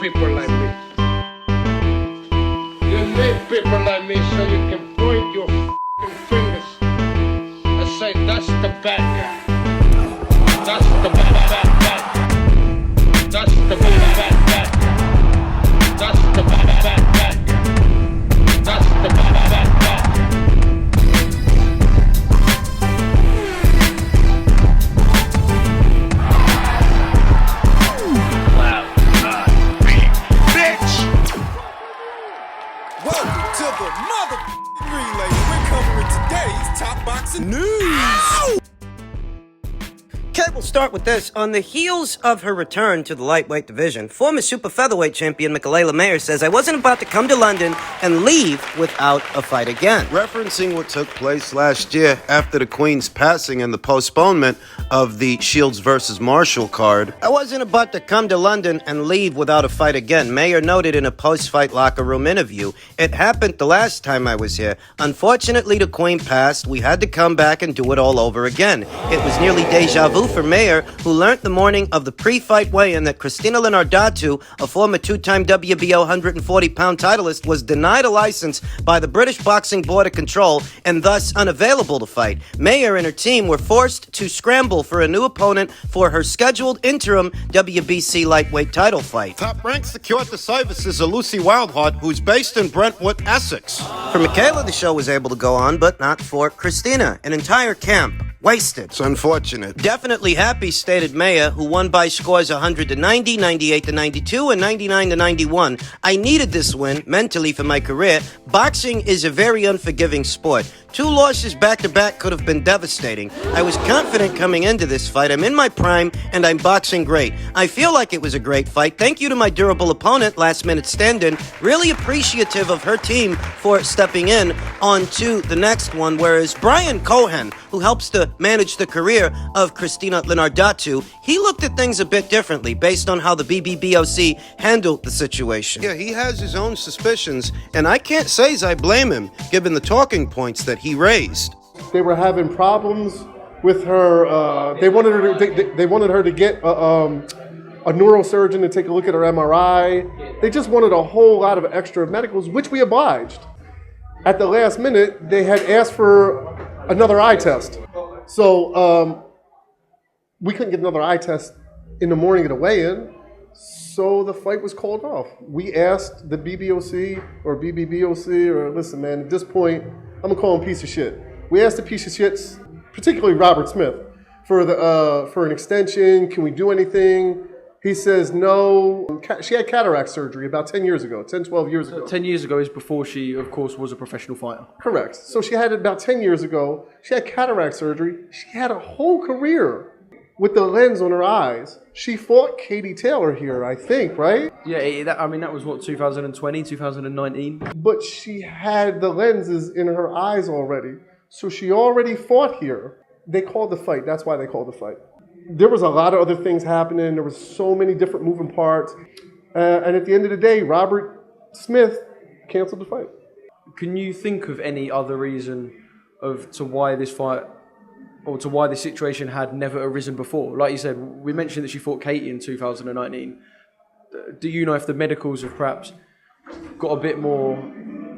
people like me. You need people like me so you can point your f***ing fingers and say, that's the bad guy. That's the bad guy. That's the bad guy. That's the bad guy. That's the bad guy. To the mother relay, we're covering today's top boxing news. Okay, we'll start with this. On the heels of her return to the lightweight division, former super featherweight champion Michaela says, I wasn't about to come to London and leave without a fight again. Referencing what took place last year after the Queen's passing and the postponement of the Shields versus Marshall card. I wasn't about to come to London and leave without a fight again. Mayer noted in a post-fight locker room interview, it happened the last time I was here. Unfortunately, the Queen passed. We had to come back and do it all over again. It was nearly deja vu for Mayer, who learned the morning of the pre-fight weigh-in that Christina Linardatou, a former two-time WBO 140-pound titleist, was denied a license by the British Boxing Board of Control and thus unavailable to fight. Mayer and her team were forced to scramble for a new opponent for her scheduled interim WBC lightweight title fight. Top rank secured the services of Lucy Wildheart, who's based in Brentwood, Essex. For Michaela, the show was able to go on, but not for Christina. An entire camp wasted. It's unfortunate. Definitely happy, stated Mayer, who won by scores 100-90, 98-92, and 99-91. I needed this win mentally for my career. Boxing is a very unforgiving sport. 2 losses back-to-back could have been devastating. I was confident coming into this fight. I'm in my prime, and I'm boxing great. I feel like it was a great fight. Thank you to my durable opponent, last-minute stand-in. Really appreciative of her team for stepping in on to the next one, whereas Brian Cohen, who helps to manage the career of Christina Linardatou, he looked at things a bit differently based on how the BBBofC handled the situation. Yeah, he has his own suspicions, and I can't say as I blame him, given the talking points that he raised. They were having problems with her. They wanted her to get a neurosurgeon to take a look at her MRI. They just wanted a whole lot of extra medicals, which we obliged. At the last minute, they had asked for another eye test. So we couldn't get another eye test in the morning of the weigh-in, so the fight was called off. We asked the BBOC or BBBOC, or listen, man, at this point, I'm gonna call him piece of shit. We asked the piece of shits, particularly Robert Smith, for an extension. Can we do anything? He says no. She had cataract surgery about 10 years ago, 10, 12 years ago. 10 years ago is before she, of course, was a professional fighter. Correct. So she had it about 10 years ago. She had cataract surgery. She had a whole career with the lens on her eyes. She fought Katie Taylor here, I think, right? Yeah, that was what, 2020, 2019? But she had the lenses in her eyes already. So she already fought here. They called the fight. That's why they called the fight. There was a lot of other things happening. There was so many different moving parts. And at the end of the day, Robert Smith canceled the fight. Can you think of any other reason to why this fight, or to why this situation had never arisen before? Like you said, we mentioned that she fought Katie in 2019. Do you know if the medicals have perhaps got a bit more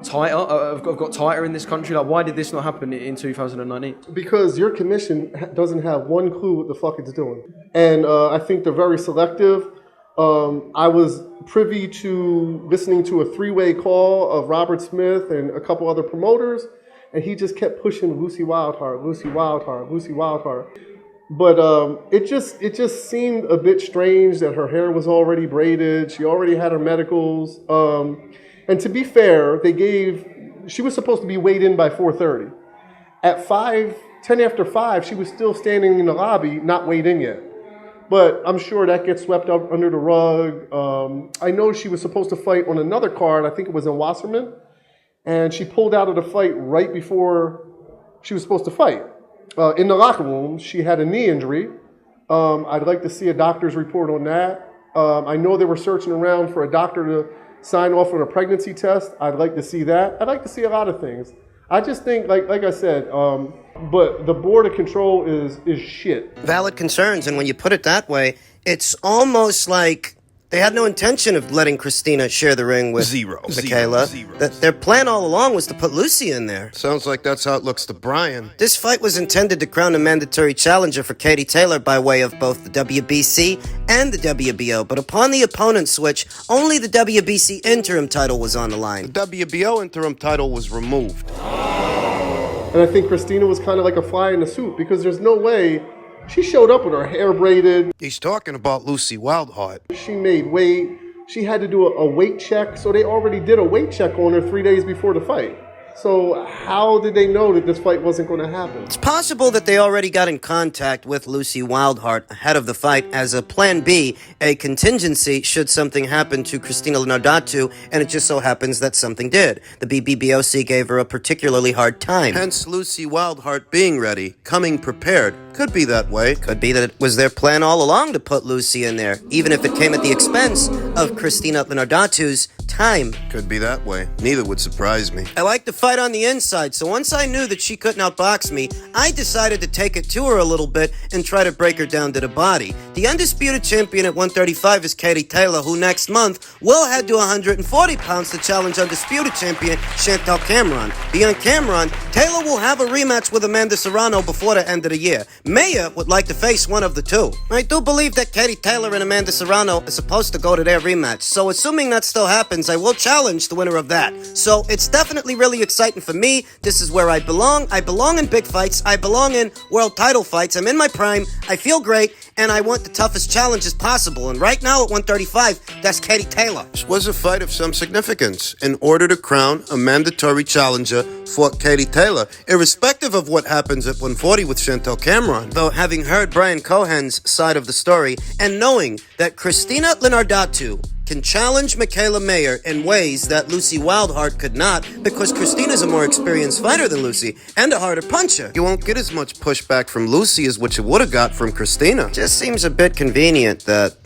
tighter, have got tighter in this country? Like, why did this not happen in 2019? Because your commission doesn't have one clue what the fuck it's doing. And I think they're very selective. I was privy to listening to a 3-way call of Robert Smith and a couple other promoters, and he just kept pushing Lucy Wildheart, Lucy Wildheart, Lucy Wildheart. But it just seemed a bit strange that her hair was already braided. She already had her medicals. And to be fair, she was supposed to be weighed in by 4:30. At 10 after 5, she was still standing in the lobby, not weighed in yet. But I'm sure that gets swept up under the rug. I know she was supposed to fight on another card. I think it was in Wasserman. And she pulled out of the fight right before she was supposed to fight. In the locker room, she had a knee injury. I'd like to see a doctor's report on that. I know they were searching around for a doctor to sign off on a pregnancy test. I'd like to see that. I'd like to see a lot of things. I just think, like I said, but the board of control is shit. Valid concerns, and when you put it that way, it's almost like They had no intention of letting Christina share the ring with Michaela. Their plan all along was to put Lucy in there. Sounds like that's how it looks to Brian. This fight was intended to crown a mandatory challenger for Katie Taylor by way of both the WBC and the WBO, but upon the opponent switch, only the WBC interim title was on the line. The WBO interim title was removed. And I think Christina was kind of like a fly in the suit because there's no way she showed up with her hair braided. He's talking about Lucy Wildheart. She made weight. She had to do a weight check. So they already did a weight check on her 3 days before the fight. So how did they know that this fight wasn't going to happen? It's possible that they already got in contact with Lucy Wildheart ahead of the fight as a plan B, a contingency should something happen to Christina Linardatou, and it just so happens that something did. The BBBofC gave her a particularly hard time. Hence Lucy Wildheart being ready, coming prepared. Could be that way. Could be that it was their plan all along to put Lucy in there, even if it came at the expense of Christina Linardatou's time. Could be that way. Neither would surprise me. I like to fight on the inside, so once I knew that she couldn't outbox me, I decided to take it to her a little bit and try to break her down to the body. The undisputed champion at 135 is Katie Taylor, who next month will head to 140 pounds to challenge undisputed champion Chantel Cameron. Beyond Cameron, Taylor will have a rematch with Amanda Serrano before the end of the year. Maya would like to face one of the two. I do believe that Katie Taylor and Amanda Serrano are supposed to go to their rematch, so assuming that still happens, I will challenge the winner of that. So it's definitely really exciting for me. This is where I belong. I belong in big fights. I belong in world title fights. I'm in my prime. I feel great, and I want the toughest challenges possible. And right now at 135, that's Katie Taylor. This was a fight of some significance. In order to crown a mandatory challenger for Katie Taylor, irrespective of what happens at 140 with Chantel Cameron. Though having heard Brian Cohen's side of the story, and knowing that Christina Linardatou can challenge Michaela Mayer in ways that Lucy Wildheart could not, because Christina's a more experienced fighter than Lucy, and a harder puncher. You won't get as much pushback from Lucy as what you would have got from Christina. Just seems a bit convenient that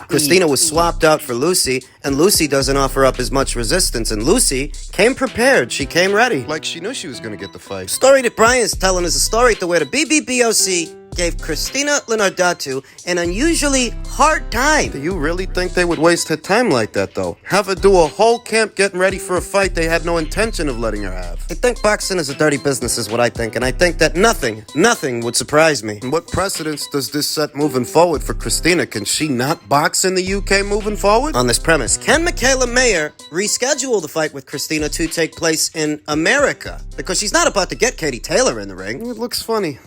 Christina was swapped out for Lucy, and Lucy doesn't offer up as much resistance, and Lucy came prepared. She came ready. Like she knew she was going to get the fight. Story that Brian's telling is a story to where the BBBofC gave Christina Linardatou an unusually hard time. Do you really think they would waste her time like that, though? Have her do a whole camp getting ready for a fight they had no intention of letting her have? I think boxing is a dirty business is what I think, and I think that nothing would surprise me. And what precedence does this set moving forward for Christina? Can she not box in the UK moving forward? On this premise, can Michaela Mayer reschedule the fight with Christina to take place in America? Because she's not about to get Katie Taylor in the ring. It looks funny.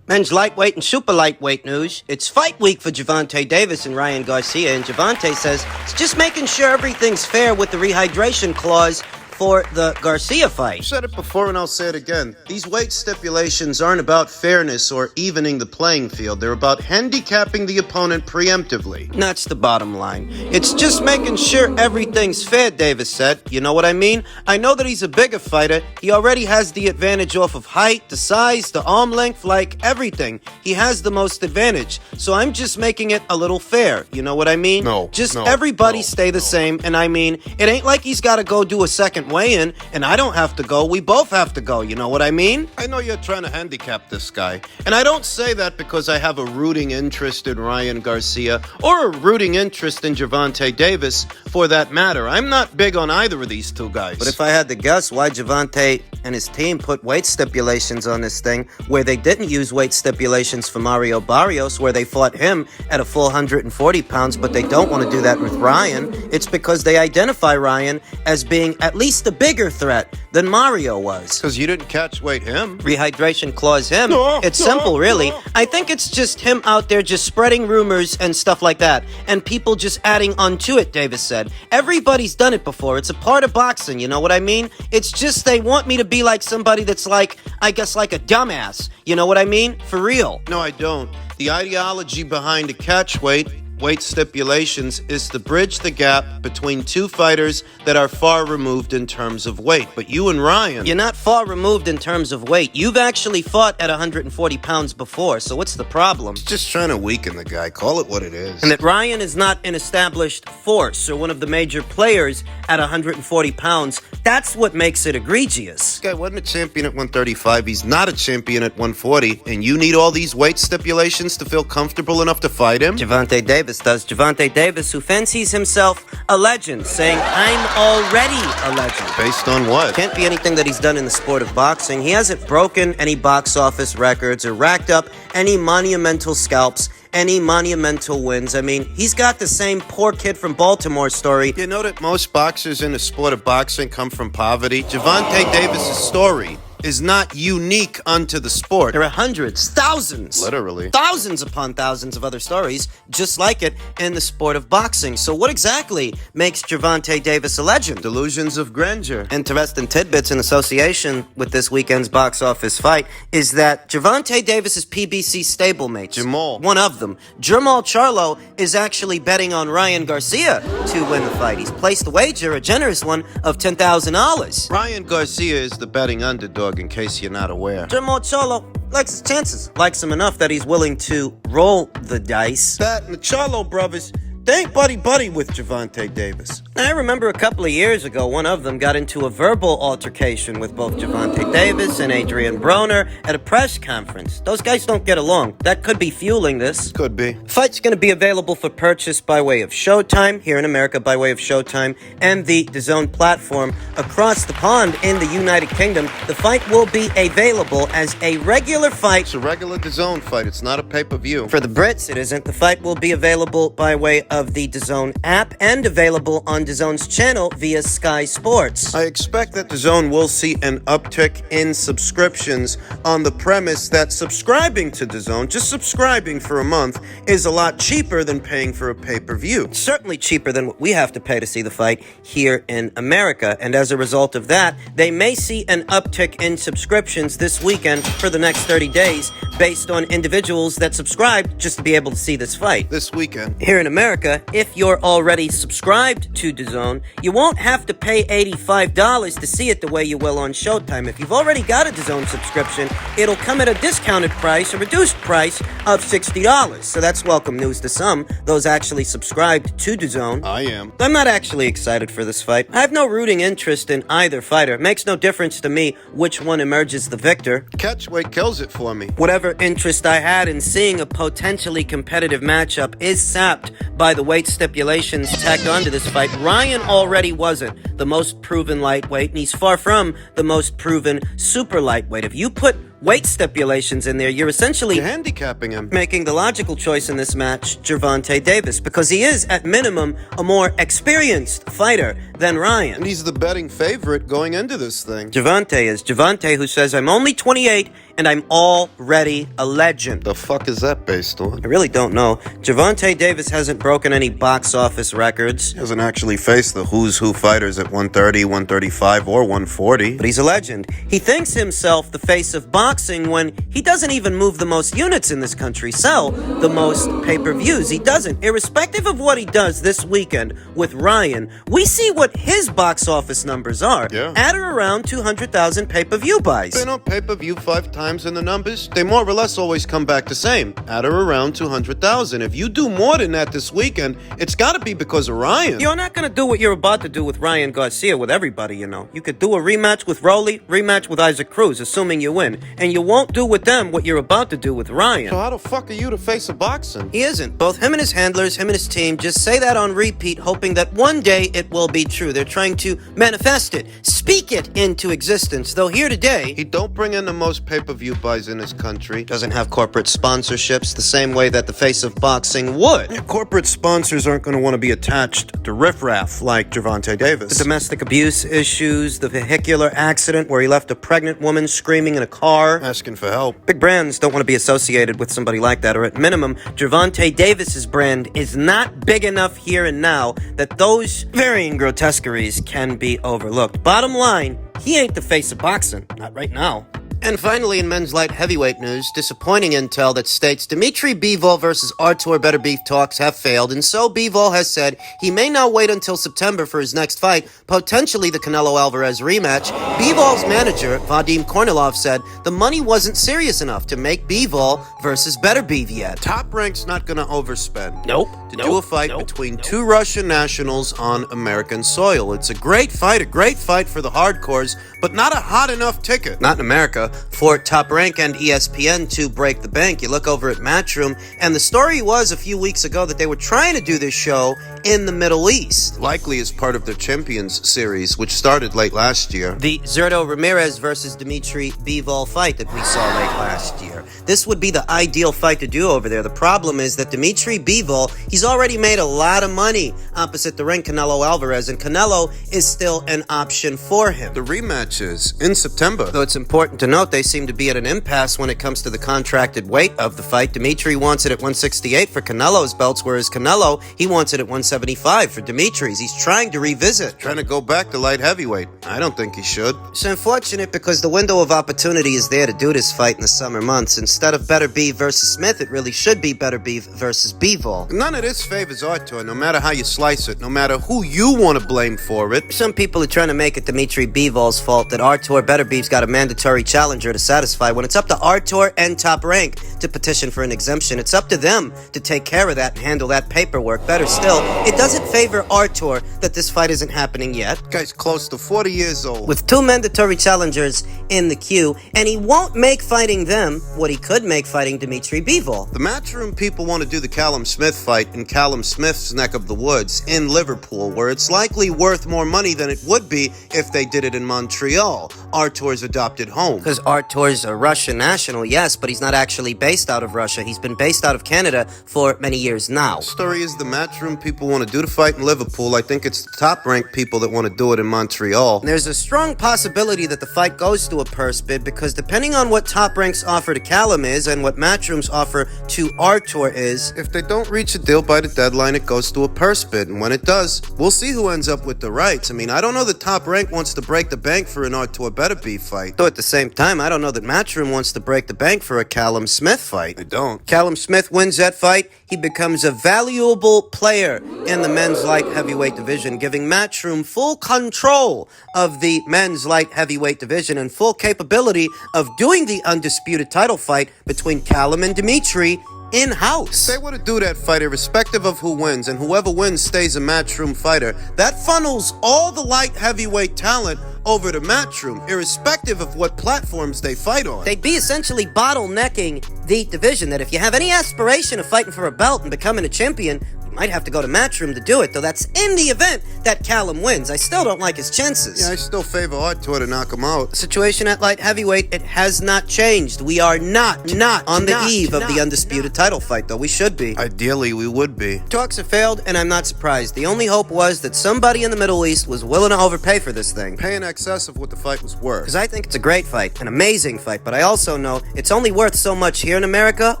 Men's lightweight and super lightweight news. It's fight week for Gervonta Davis and Ryan Garcia, and Gervonta says it's just making sure everything's fair with the rehydration clause for the Garcia fight. I've said it before and I'll say it again. These weight stipulations aren't about fairness or evening the playing field. They're about handicapping the opponent preemptively. That's the bottom line. It's just making sure everything's fair, Davis said. You know what I mean? I know that he's a bigger fighter. He already has the advantage off of height, the size, the arm length, like everything. He has the most advantage. So I'm just making it a little fair. You know what I mean? Just everybody stay the same. And I mean, it ain't like he's got to go do a second weigh-in, and I don't have to go. We both have to go. You know what I mean? I know you're trying to handicap this guy, and I don't say that because I have a rooting interest in Ryan Garcia or a rooting interest in Gervonta Davis, for that matter. I'm not big on either of these two guys. But if I had to guess why Gervonta and his team put weight stipulations on this thing, where they didn't use weight stipulations for Mario Barrios, where they fought him at a full 140 pounds, but they don't want to do that with Ryan, it's because they identify Ryan as being at least a bigger threat than Mario was. Because you didn't catch weight him. Rehydration clause him. It's simple, really. I think it's just him out there just spreading rumors and stuff like that, and people just adding onto it, Davis said. Everybody's done it before. It's a part of boxing, you know what I mean? It's just they want me to be like somebody that's like, I guess, like a dumbass. You know what I mean? For real. No, I don't. The ideology behind a catch weight stipulations is to bridge the gap between two fighters that are far removed in terms of weight. But you and Ryan... You're not far removed in terms of weight. You've actually fought at 140 pounds before, so what's the problem? Just trying to weaken the guy. Call it what it is. And that Ryan is not an established force or one of the major players at 140 pounds, that's what makes it egregious. This guy wasn't a champion at 135. He's not a champion at 140. And you need all these weight stipulations to feel comfortable enough to fight him? Gervonta Davis Davis does. Gervonta Davis, who fancies himself a legend, saying, I'm already a legend. Based on what? Can't be anything that he's done in the sport of boxing. He hasn't broken any box office records or racked up any monumental scalps, any monumental wins. I mean, he's got the same poor kid from Baltimore story. You know that most boxers in the sport of boxing come from poverty? Gervonta Davis' story is not unique unto the sport. There are hundreds, thousands, Literally. thousands upon thousands of other stories just like it in the sport of boxing. So what exactly makes Gervonta Davis a legend? Delusions of grandeur. Interesting tidbits in association with this weekend's box office fight is that Gervonta Davis's PBC stablemate, Jamal. one of them, Jamal Charlo, is actually betting on Ryan Garcia to win the fight. He's placed the wager, a generous one, of $10,000. Ryan Garcia is the betting underdog, in case you're not aware. Jamal Charlo likes his chances. Likes him enough that he's willing to roll the dice. That and the Charlo brothers, they ain't buddy-buddy with Gervonta Davis. I remember a couple of years ago, one of them got into a verbal altercation with both Gervonta Davis and Adrian Broner at a press conference. Those guys don't get along. That could be fueling this. Could be. Fight's going to be available for purchase by way of Showtime, here in America by way of Showtime, and the DAZN platform across the pond in the United Kingdom. The fight will be available as a regular fight. It's a regular DAZN fight. It's not a pay-per-view. For the Brits, it isn't. The fight will be available by way of the DAZN app and available on DAZN's channel via Sky Sports. I expect that DAZN will see an uptick in subscriptions on the premise that subscribing to DAZN, just subscribing for a month, is a lot cheaper than paying for a pay-per-view. Certainly cheaper than what we have to pay to see the fight here in America. And as a result of that, they may see an uptick in subscriptions this weekend for the next 30 days based on individuals that subscribed just to be able to see this fight. This weekend. Here in America, if you're already subscribed to DAZN, you won't have to pay $85 to see it the way you will on Showtime. If you've already got a DAZN subscription, it'll come at a discounted price, a reduced price of $60. So that's welcome news to some, those actually subscribed to DAZN. I am. I'm not actually excited for this fight. I have no rooting interest in either fighter. It makes no difference to me which one emerges the victor. Catchweight kills it for me. Whatever interest I had in seeing a potentially competitive matchup is sapped by the weight stipulations tacked onto this fight. Ryan already wasn't the most proven lightweight, and he's far from the most proven super lightweight. If you put weight stipulations in there, you're essentially You're handicapping him. making the logical choice in this match, Gervonta Davis, because he is, at minimum, a more experienced fighter than Ryan. And he's the betting favorite going into this thing. Gervonta is Gervonta, who says, I'm only 28 and I'm already a legend. The fuck is that based on? I really don't know. Gervonta Davis hasn't broken any box office records, He hasn't actually faced the who's who fighters at 130, 135, or 140. but he's a legend. He thinks himself the face of boxing when he doesn't even move the most units in this country, sell the most pay-per-views. He doesn't. Irrespective of what he does this weekend with Ryan, we see what his box office numbers are. Yeah. At or around 200,000 pay-per-view buys. Been on pay-per-view 5 times in the numbers, they more or less always come back the same, at or around 200,000. If you do more than that this weekend, it's gotta be because of Ryan. You're not going to do what you're about to do with Ryan Garcia with everybody, you know. You could do a rematch with Rolly, rematch with Isaac Cruz, assuming you win. And you won't do with them what you're about to do with Ryan. So how the fuck are you the face of boxing? He isn't. Both him and his handlers, him and his team, just say that on repeat, hoping that one day it will be true. They're trying to manifest it, speak it into existence. Though here today, He don't bring in the most pay-per-view buys in his country. doesn't have corporate sponsorships the same way that the face of boxing would. Corporate sponsors aren't going to want to be attached to riffraff like Gervonta Davis. The domestic abuse issues, the vehicular accident where he left a pregnant woman screaming in a car. Asking for help. Big brands don't want to be associated with somebody like that, or at minimum, Gervonta Davis's brand is not big enough here and now that those varying grotesqueries can be overlooked. Bottom line, he ain't the face of boxing. Not right now. And finally, in men's light heavyweight news, disappointing intel that states Dmitry Bivol versus Artur Beterbiev talks have failed, and so Bivol has said he may now wait until September for his next fight, potentially the Canelo Alvarez rematch. Bivol's manager, Vadim Kornilov, said the money wasn't serious enough to make Bivol versus Beterbiev yet. Top Rank's not going to overspend. Nope. To do a fight between two Russian nationals on American soil. It's a great fight for the hardcores, but not a hot enough ticket. Not in America. for Top Rank and ESPN to break the bank. You look over at Matchroom, and the story was a few weeks ago that they were trying to do this show in the Middle East. Likely as part of their Champions series, which started late last year. The Zurdo Ramirez versus Dimitri Bivol fight that we saw late last year. This would be the ideal fight to do over there. The problem is that Dimitri Bivol, he's already made a lot of money opposite the ring Canelo Alvarez, and Canelo is still an option for him. The rematch is in September. Though it's important to note they seem to be at an impasse when it comes to the contracted weight of the fight. Dimitri wants it at 168 for Canelo's belts, whereas Canelo, he wants it at 175 for Dimitri's. He's trying to revisit. Trying to go back to light heavyweight. I don't think he should. It's unfortunate because the window of opportunity is there to do this fight in the summer months. Instead of Beterbiev versus Smith, it really should be Beterbiev versus Bivol. None of this favors Artur, no matter how you slice it, no matter who you want to blame for it. Some people are trying to make it Dimitri Bivol's fault that Artur Beterbiev's got a mandatory challenger to satisfy, when it's up to Artur and Top Rank to petition for an exemption. It's up to them to take care of that and handle that paperwork. Better still, it doesn't favor Artur that this fight isn't happening yet. Guy's close to 40 years old. With 2 mandatory challengers in the queue, and he won't make fighting them what he could make fighting Dimitri Bivol. The Matchroom people want to do the Callum Smith fight in Callum Smith's neck of the woods in Liverpool, where it's likely worth more money than it would be if they did it in Montreal, Artur's adopted home. Because Artur's a Russian national, yes, but he's not actually based out of Russia. He's been based out of Canada for many years now. The story is the Matchroom people want to do the fight in Liverpool. I think it's the Top Rank people that want to do it in Montreal. There's a strong possibility that the fight goes to a purse bid, because depending on what Top Rank's offer to Callum is and what Matchroom's offer to Artur is, if they don't reach a deal by the deadline, it goes to a purse bid, and when it does, we'll see who ends up with the rights. I mean, I don't know that Top Rank wants to break the bank for an Artur Beterbiev fight. Though at the same time, I don't know that Matchroom wants to break the bank for a Callum Smith fight. They don't. Callum Smith wins that fight, he becomes a valuable player in the men's light heavyweight division, giving Matchroom full control of the men's light heavyweight division and full capability of doing the undisputed title fight between Callum and Dimitri in-house. They want to do that fight irrespective of who wins, and whoever wins stays a Matchroom fighter. That funnels all the light heavyweight talent over to Matchroom, irrespective of what platforms they fight on. They'd be essentially bottlenecking the division, that if you have any aspiration of fighting for a belt and becoming a champion, you might have to go to Matchroom to do it, though that's in the event that Callum wins. I still don't like his chances. Yeah, I still favor Artur to knock him out. The situation at light heavyweight, it has not changed. We are not on the eve of the undisputed title fight, though we should be. Ideally, we would be. Talks have failed, and I'm not surprised. The only hope was that somebody in the Middle East was willing to overpay for this thing. Pay in excess of what the fight was worth. Because I think it's a great fight, an amazing fight, but I also know it's only worth so much here in America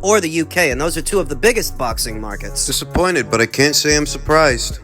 or the UK, and those are 2 of the biggest boxing markets. Disappointed, but I can't say I'm surprised.